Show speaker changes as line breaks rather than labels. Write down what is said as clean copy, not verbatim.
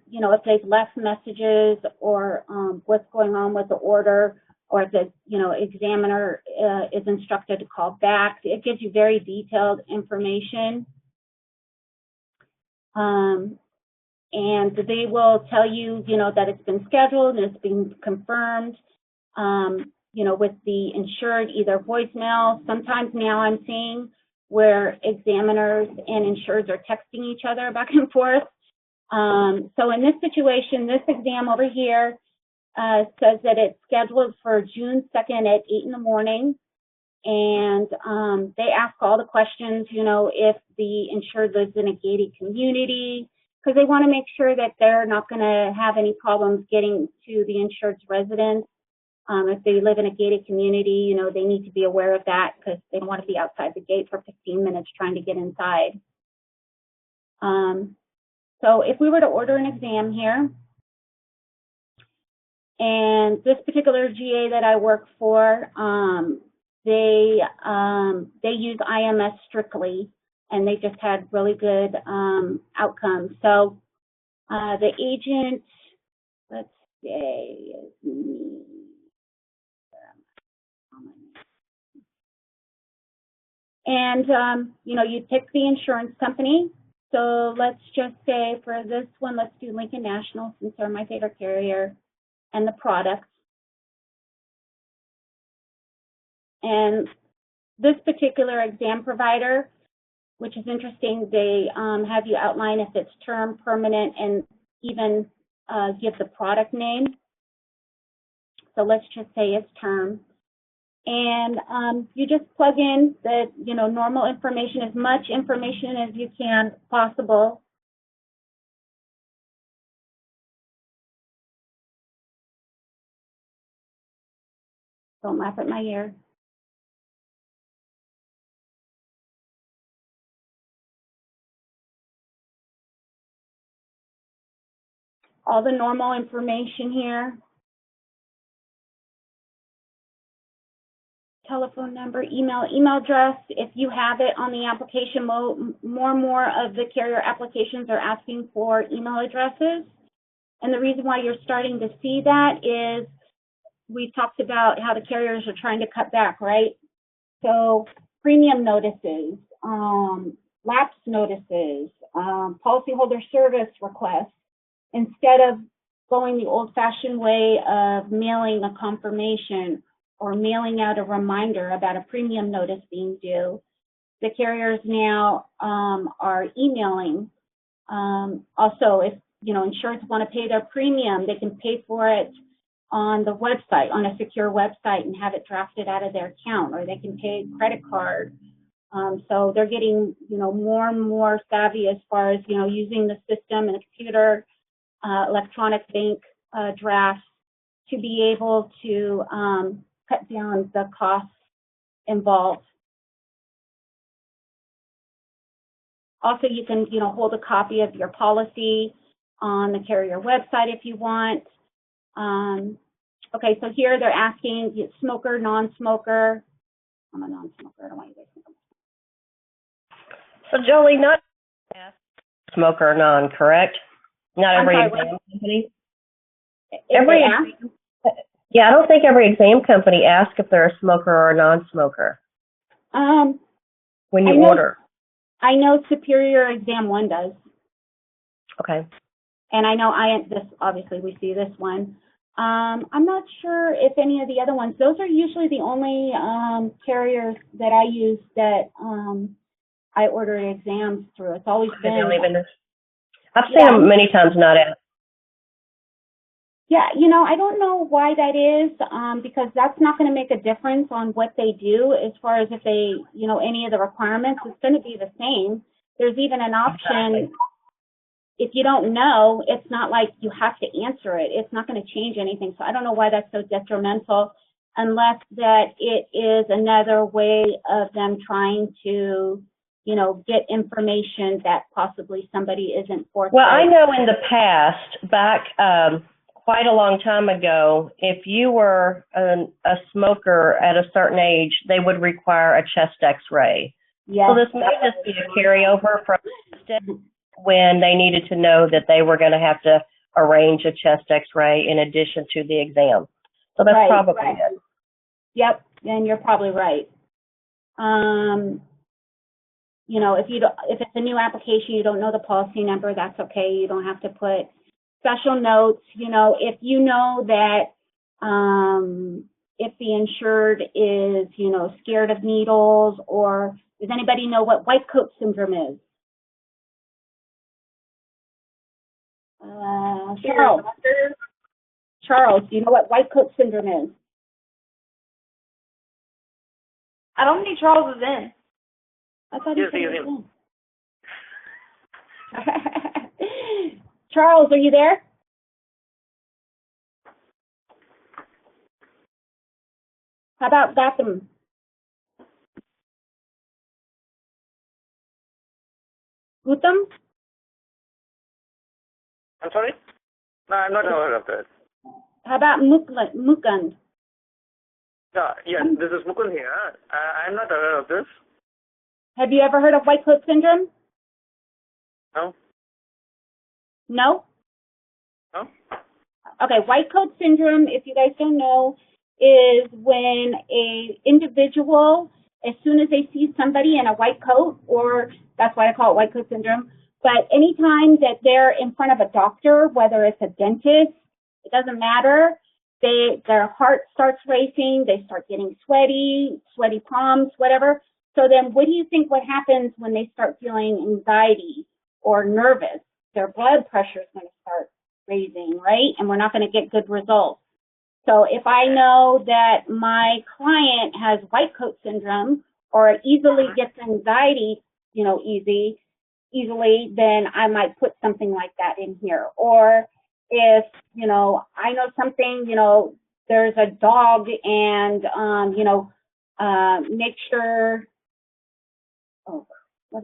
you know, if they've left messages or what's going on with the order, or if the, you know, examiner is instructed to call back. It gives you very detailed information. And they will tell you, you know, that it's been scheduled and it's been confirmed, you know, with the insured, either voicemail. Sometimes now I'm seeing where examiners and insureds are texting each other back and forth. So in this situation, this exam over here says that it's scheduled for June 2nd at 8 in the morning. And they ask all the questions, you know, if the insured lives in a gated community, because they want to make sure that they're not going to have any problems getting to the insured's residence. If they live in a gated community, you know, they need to be aware of that because they don't want to be outside the gate for 15 minutes trying to get inside. So if we were to order an exam here, and this particular GA that I work for, they use IMS strictly, and they just had really good outcomes. So the agent, let's say, is me. And, you know, you pick the insurance company. So let's just say for this one, let's do Lincoln National, since they're my favorite carrier, and the product. And this particular exam provider, which is interesting, they have you outline if it's term, permanent, and even give the product name. So let's just say it's term. And you just plug in the, you know, normal information, as much information as you can possible. Don't laugh at my ear. All the normal information here. Telephone number, email address. If you have it on the application, more and more of the carrier applications are asking for email addresses. And the reason why you're starting to see that is we talked about how the carriers are trying to cut back, right? So premium notices, lapse notices, policyholder service requests, instead of going the old-fashioned way of mailing a confirmation or mailing out a reminder about a premium notice being due, the carriers now are emailing. Also, if, you know, insureds want to pay their premium, they can pay for it on the website, on a secure website, and have it drafted out of their account, or they can pay credit card. So they're getting, you know, more and more savvy as far as, you know, using the system and the computer, electronic bank drafts to be able to cut down the costs involved. Also, you can, you know, hold a copy of your policy on the carrier website if you want. Okay, so here they're asking smoker, non-smoker. I'm a non-smoker. I don't want you guys to know.
So, Jolie, not smoker or non, correct? Not every exam company? Yeah, I don't think every exam company asks if they're a smoker or a non-smoker when you order.
I know Superior Exam 1 does.
Okay.
And I know this, obviously we see this one. I'm not sure if any of the other ones, those are usually the only carriers that I use that I order exams through. It's always been.
I've seen them many times not asked.
Yeah, you know, I don't know why that is, because that's not going to make a difference on what they do as far as if they, you know, any of the requirements. It's going to be the same. There's even an option. Exactly. If you don't know, it's not like you have to answer it. It's not going to change anything. So I don't know why that's so detrimental, unless that it is another way of them trying to, you know, get information that possibly somebody isn't forthright.
Well, I know in the past, back quite a long time ago, if you were a smoker at a certain age, they would require a chest X-ray.
Yes.
So this may just be a carryover from when they needed to know that they were going to have to arrange a chest x-ray in addition to the exam. So that's probably it.
Yep, and you're probably right. You know, if it's a new application, you don't know the policy number, that's okay. You don't have to put special notes. You know, if you know that if the insured is, you know, scared of needles, or does anybody know what white coat syndrome is? Charles, do you know what white coat syndrome is?
I don't think Charles is in.
I thought he was in. Charles, are you there? How about Gotham? Gutham?
I'm sorry? No, I'm not aware of that.
How about Mukund?
Yeah, this is Mukund here. I'm not aware of this.
Have you ever heard of white coat syndrome?
No?
No?
No?
Okay, white coat syndrome, if you guys don't know, is when a individual, as soon as they see somebody in a white coat, or that's why I call it white coat syndrome, but anytime that they're in front of a doctor, whether it's a dentist, it doesn't matter, their heart starts racing, they start getting sweaty palms, whatever. So then what do you think what happens when they start feeling anxiety or nervous? Their blood pressure is going to start raising, right? And we're not going to get good results. So if I know that my client has white coat syndrome or easily gets anxiety, you know, easily, then I might put something like that in here. Or if, you know, I know something, you know, there's a dog and, you know, make sure, oh